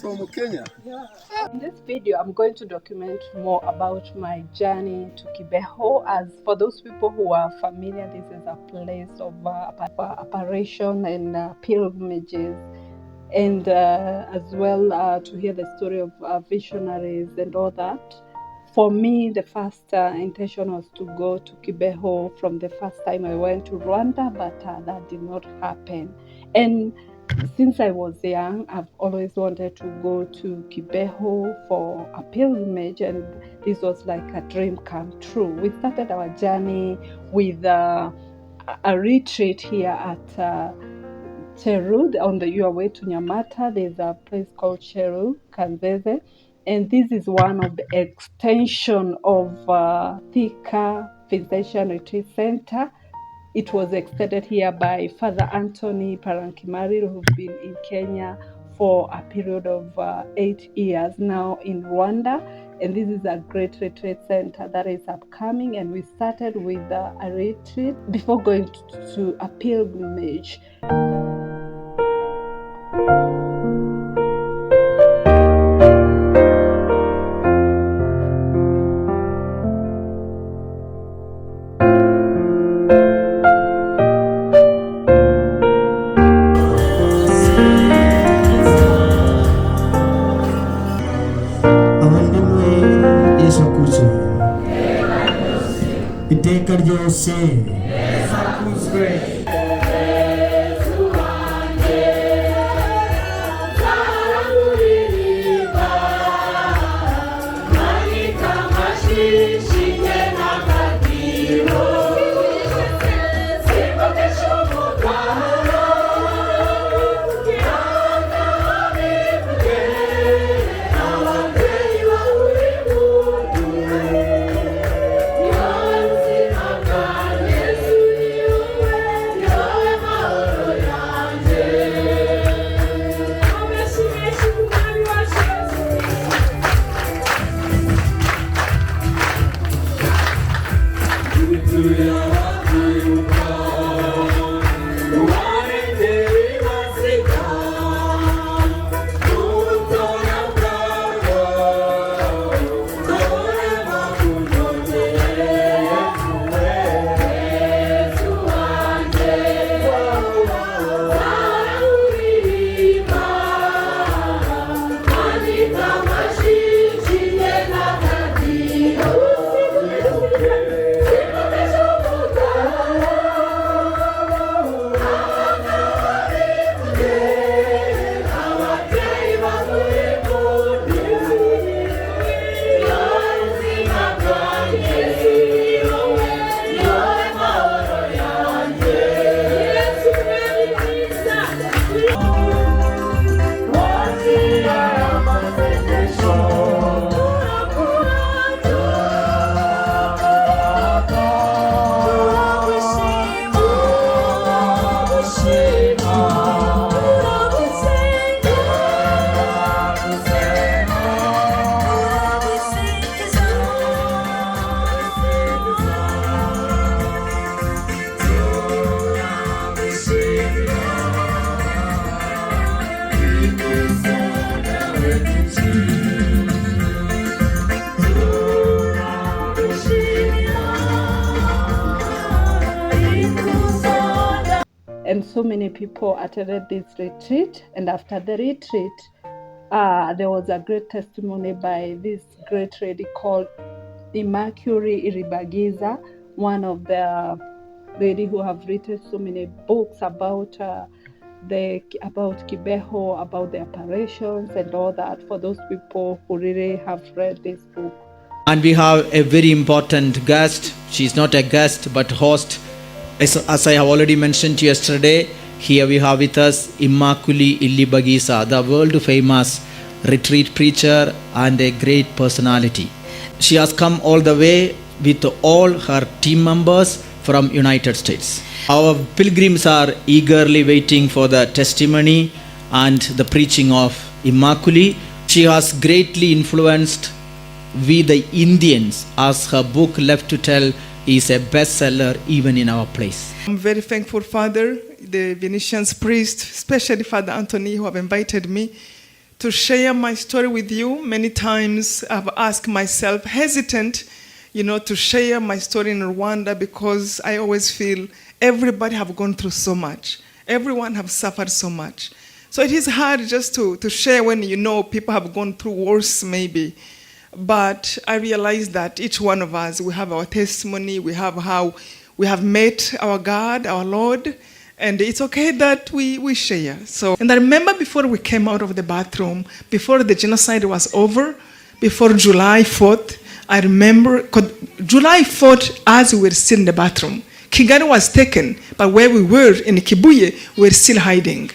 from Kenya. In this video, I'm going to document more about my journey to Kibeho. As for those people who are familiar, this is a place of apparition and pilgrimages, and as well to hear the story of visionaries and all that. For me, the first intention was to go to Kibeho from the first time I went to Rwanda, but that did not happen. And since I was young, I've always wanted to go to Kibeho for a pilgrimage, and this was like a dream come true. We started our journey with a retreat here at Cheru. On your way to Nyamata, there's a place called Cheru, Kanzeze. And this is one of the extension of Thika Visitation Retreat Center. It was extended here by Father Anthony Parankimari, who's been in Kenya for a period of 8 years now in Rwanda. And this is a great retreat center that is upcoming. And we started with a retreat before going to a pilgrimage. Iteka ryose And so many people attended this retreat. And after the retreat, there was a great testimony by this great lady called Immaculate Iribagiza, one of the lady who have written so many books about Kibeho, about the apparitions and all that, for those people who really have read this book. And we have a very important guest. She's not a guest but host. As I have already mentioned yesterday, here we have with us Immaculate Iribagiza, the world famous retreat preacher and a great personality. She has come all the way with all her team members from United States. Our pilgrims are eagerly waiting for the testimony and the preaching of Immaculate. She has greatly influenced we the Indians, as her book Left to Tell is a bestseller even in our place. I'm very thankful, Father, the Venetians priest, especially Father Anthony, who have invited me to share my story with you. Many times I've asked myself, hesitant, to share my story in Rwanda, because I always feel everybody have gone through so much. Everyone have suffered so much. So it is hard just to share when people have gone through worse maybe. But I realize that each one of us, we have our testimony, we have how we have met our God, our Lord, and it's okay that we share. And I remember before we came out of the bathroom, before the genocide was over, before July 4th, I remember July 4th, as we were still in the bathroom, Kigali was taken, but where we were in Kibuye, we were still hiding.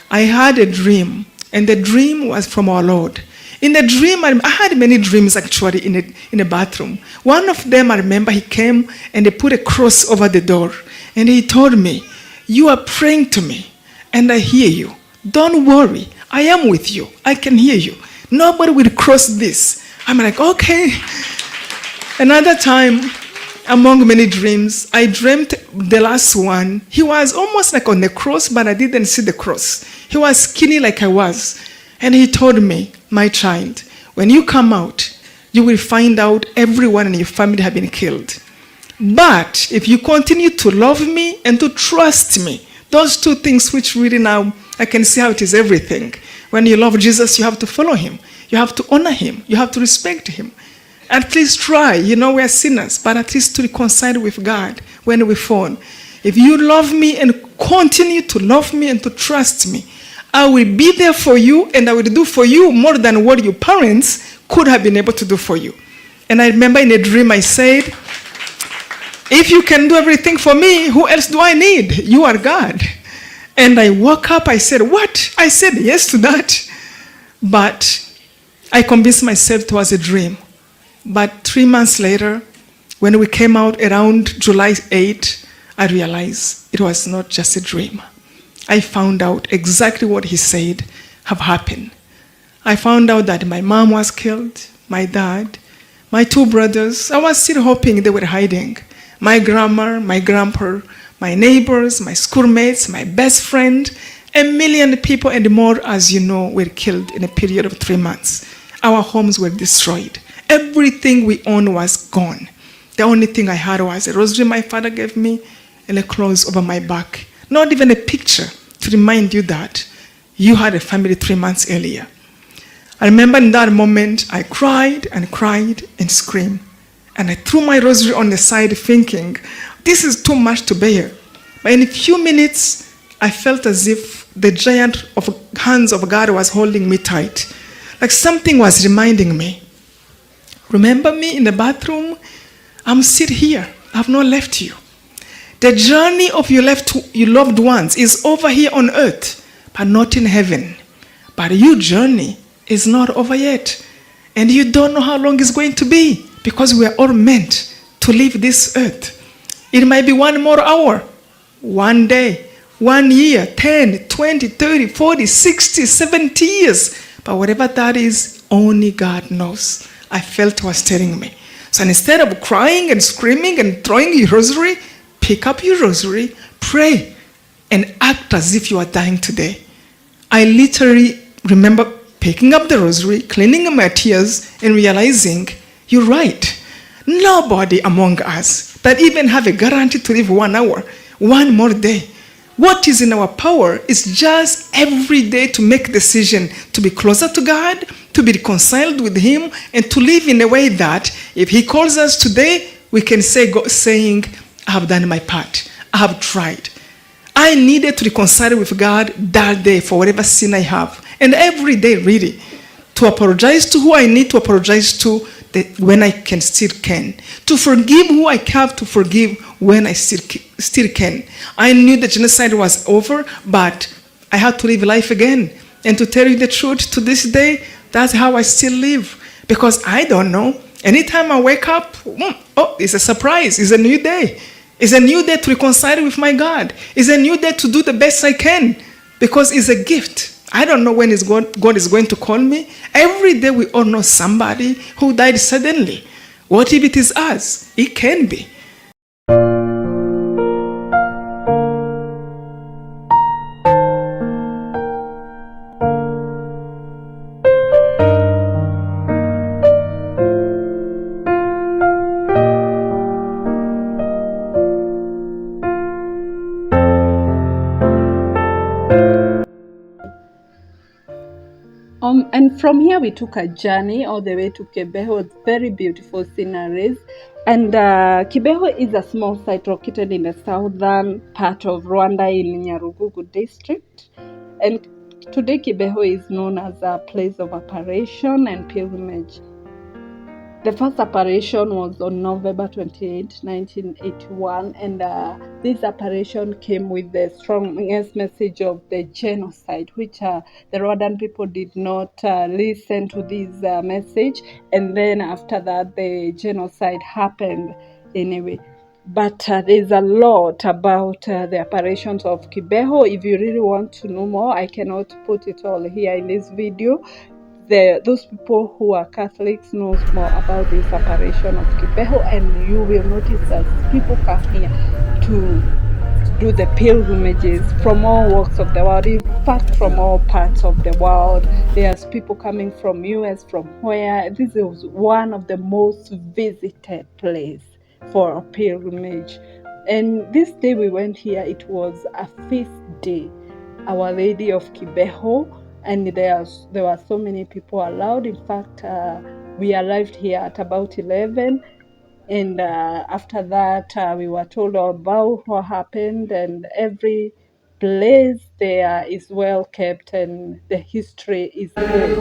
I had a dream, and the dream was from our Lord. In the dream, I had many dreams actually in a bathroom. One of them, I remember he came and he put a cross over the door, and he told me, "You are praying to me, and I hear you. Don't worry, I am with you. I can hear you. Nobody will cross this." I'm like, okay. Another time, among many dreams, I dreamt the last one. He was almost like on the cross, but I didn't see the cross. He was skinny like I was. And he told me, "My child, when you come out, you will find out everyone in your family have been killed. But if you continue to love me and to trust me," those two things which really now I can see how it is everything. When you love Jesus, you have to follow him. You have to honor him. You have to respect him. At least try. We are sinners, but at least to reconcile with God when we fall. If you love me and continue to love me and to trust me, I will be there for you, and I will do for you more than what your parents could have been able to do for you. And I remember in a dream I said, "If you can do everything for me, who else do I need? You are God." And I woke up, I said, "What?" I said yes to that. But I convinced myself it was a dream. But 3 months later, when we came out around July 8th, I realized it was not just a dream. I found out exactly what he said have happened. I found out that my mom was killed, my dad, my 2 brothers. I was still hoping they were hiding. My grandma, my grandpa, my neighbors, my schoolmates, my best friend, 1 million people and more, as you know, were killed in a period of 3 months. Our homes were destroyed. Everything we owned was gone. The only thing I had was a rosary my father gave me and a clothes over my back. Not even a picture to remind you that you had a family 3 months earlier. I remember in that moment, I cried and cried and screamed. And I threw my rosary on the side thinking, this is too much to bear. But in a few minutes, I felt as if the giant hands of God was holding me tight. Like something was reminding me, remember me in the bathroom? I'm still here. I have not left you. The journey of your loved ones is over here on earth, but not in heaven. But your journey is not over yet. And you don't know how long it's going to be, because we are all meant to leave this earth. It might be 1 more hour, 1 day, 1 year, 10, 20, 30, 40, 60, 70 years. But whatever that is, only God knows. I felt was telling me. So instead of crying and screaming and throwing your rosary, pick up your rosary, pray, and act as if you are dying today. I literally remember picking up the rosary, cleaning my tears, and realizing, you're right. Nobody among us that even have a guarantee to live 1 hour, 1 more day. What is in our power is just every day to make decision to be closer to God, to be reconciled with him, and to live in a way that if he calls us today, we can say, saying, I have done my part. I have tried. I needed to reconcile with God that day for whatever sin I have. And every day, really, to apologize to who I need to apologize to when I still can. To forgive who I have to forgive when I still can. I knew the genocide was over, but I had to live life again. And to tell you the truth, to this day, that's how I still live. Because I don't know. Anytime I wake up, oh, it's a surprise. It's a new day. It's a new day to reconcile with my God. It's a new day to do the best I can. Because it's a gift. I don't know when God is going to call me. Every day we all know somebody who died suddenly. What if it is us? It can be. from here we took a journey all the way to Kibeho. It's very beautiful sceneries. And Kibeho is a small site located in the southern part of Rwanda in Nyaruguru district. And today Kibeho is known as a place of apparition and pilgrimage. The first apparition was on November 28, 1981, and this apparition came with the strongest message of the genocide, which the Rwandan people did not listen to this message, and then after that, the genocide happened anyway. But there's a lot about the apparitions of Kibeho. If you really want to know more, I cannot put it all here in this video. Those people who are Catholics knows more about this apparition of Kibeho, and you will notice that people come here to do the pilgrimages from all walks of the world. In fact, from all parts of the world. There's people coming from US, from where. This is one of the most visited place for a pilgrimage. And this day we went here, it was a feast day, Our Lady of Kibeho, and there were so many people allowed. In fact, we arrived here at about 11, and after that we were told about what happened, and every place there is well kept and the history is good.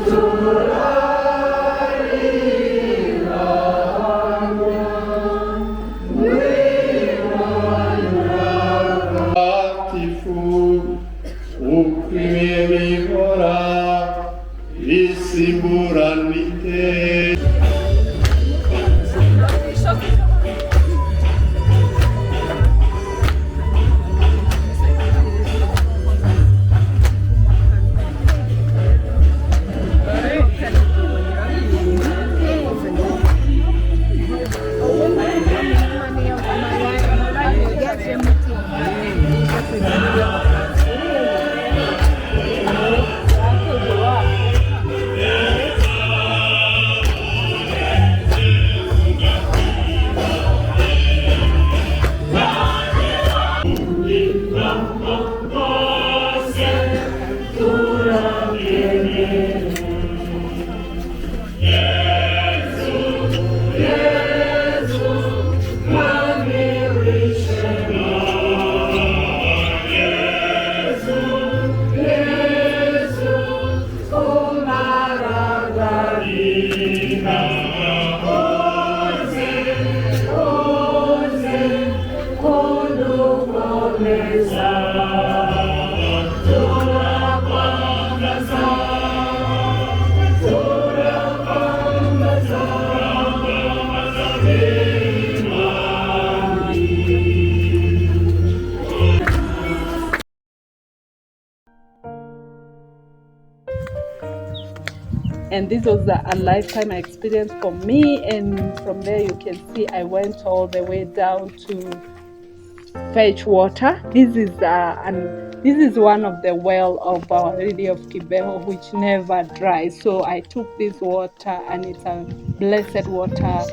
And this was a lifetime experience for me. And from there you can see I went all the way down to fetch water. This is one of the well of Our Lady of Kibeho, which never dries. So I took this water, and it's a blessed water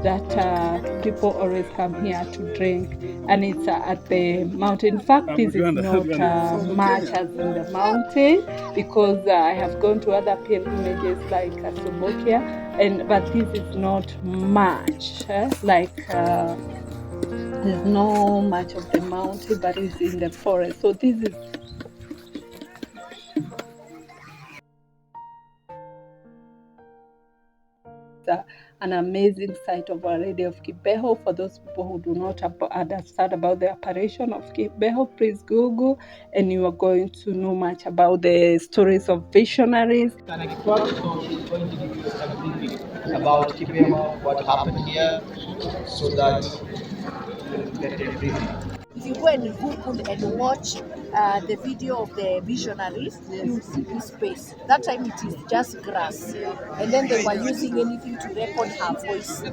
that people always come here to drink, and it's at the mountain. In fact, this is not much as in the mountain, because I have gone to other pilgrimages like Sobokia, but this is not much there's no much of the mountain, but it's in the forest. So this is an amazing site of Our Lady of Kibeho. For those people who do not understand about the apparition of Kibeho, please Google, and you are going to know much about the stories of visionaries. So she's going to give you something about Kibeho, what happened here, so that you will get a briefing. If you go and Google and watch the video of the visionaries, you see this space. That time it is just grass, and then they were using anything to record her voice.